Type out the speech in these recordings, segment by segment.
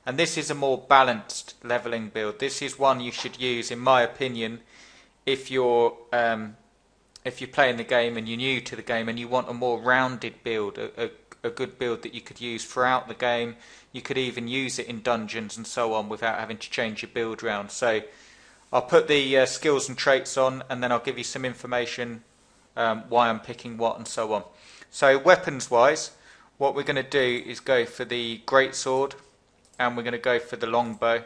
And this is a more balanced leveling build. This is one you should use, in my opinion, if you're playing the game and you're new to the game and you want a more rounded build, a good build that you could use throughout the game. You could even use it in dungeons and so on without having to change your build round. So I'll put the skills and traits on, and then I'll give you some information why I'm picking what and so on. So weapons wise, what we're going to do is go for the greatsword, and we're going to go for the longbow,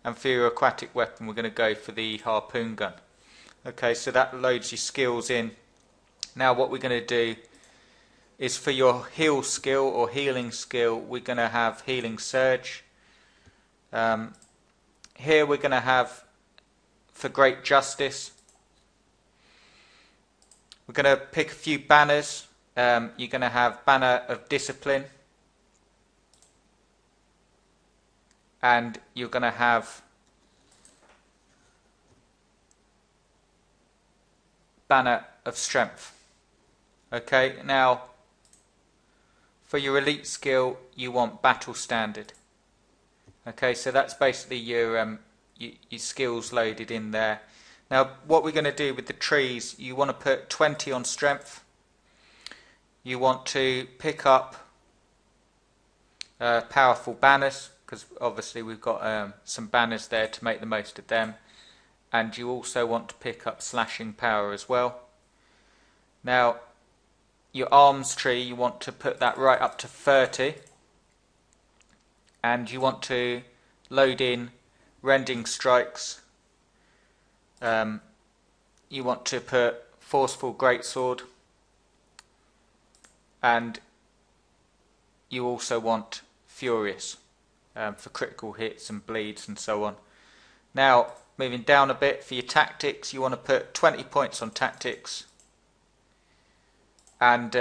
and for your aquatic weapon we're going to go for the harpoon gun. Okay, so that loads your skills in. Now what we're going to do is for your heal skill or healing skill, we're going to have healing surge. Here we're going to have for great justice. We're going to pick a few banners. You're going to have banner of discipline, and you're going to have banner of strength. Okay, now for your elite skill you want battle standard. Okay, so that's basically your skills loaded in there. Now what we're going to do with the trees, you want to put 20 on strength. You want to pick up powerful banners, because obviously we've got some banners there to make the most of them. And you also want to pick up slashing power as well. Now your arms tree, you want to put that right up to 30, and you want to load in rending strikes. You want to put forceful greatsword, and you also want furious for critical hits and bleeds and so on. Now moving down a bit, for your tactics you want to put 20 points on tactics, and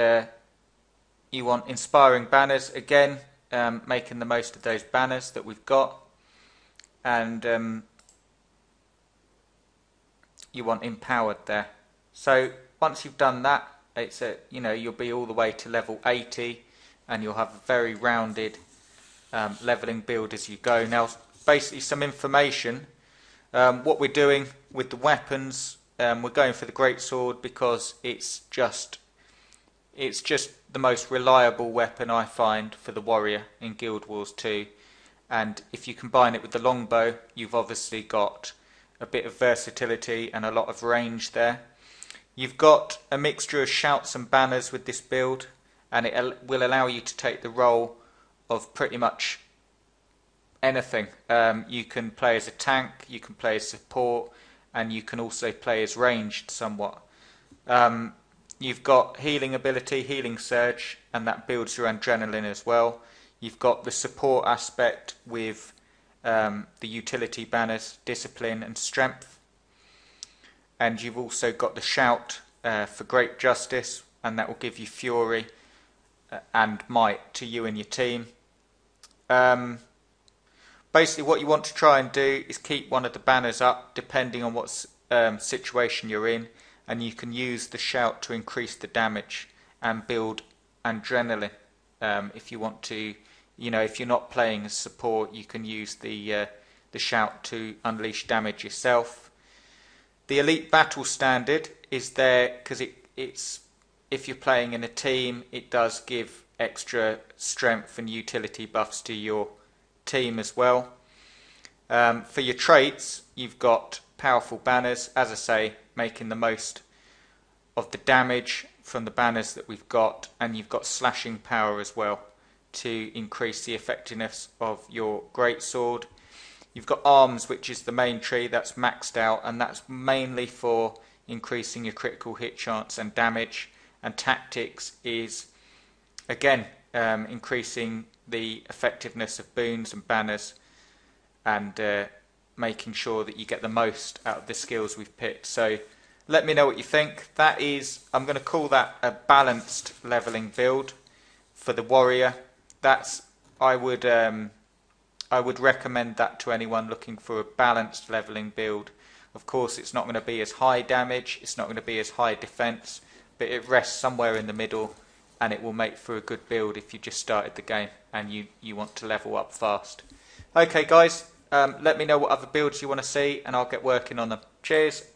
you want inspiring banners, again making the most of those banners that we've got, and you want empowered there. So once you've done that, it's you'll be all the way to level 80, and you'll have a very rounded leveling build as you go. Now basically some information, what we're doing with the weapons, we're going for the greatsword because it's just the most reliable weapon I find for the warrior in Guild Wars 2, and if you combine it with the longbow, you've obviously got a bit of versatility and a lot of range there. You've got a mixture of shouts and banners with this build, and it will allow you to take the role of pretty much anything. You can play as a tank, you can play as support, and you can also play as ranged somewhat. You've got healing ability, healing surge, and that builds your adrenaline as well. You've got the support aspect with the utility banners, discipline and strength. And you've also got the shout for great justice, and that will give you fury and might to you and your team. Basically what you want to try and do is keep one of the banners up depending on what situation you're in, and you can use the shout to increase the damage and build adrenaline. If you want to, if you're not playing as support, you can use the shout to unleash damage yourself. The elite battle standard is there because it's if you're playing in a team, it does give extra strength and utility buffs to your team as well. For your traits, you've got powerful banners, as I say, making the most of the damage from the banners that we've got, and you've got slashing power as well to increase the effectiveness of your greatsword. You've got arms, which is the main tree, that's maxed out, and that's mainly for increasing your critical hit chance and damage. And tactics is again increasing the effectiveness of boons and banners, and making sure that you get the most out of the skills we've picked. So let me know what you think. That is, I'm going to call that a balanced leveling build for the warrior. I would recommend that to anyone looking for a balanced leveling build. Of course, it's not going to be as high damage, it's not going to be as high defense, but it rests somewhere in the middle, and it will make for a good build if you just started the game and you want to level up fast. Okay guys, let me know what other builds you want to see and I'll get working on them. Cheers.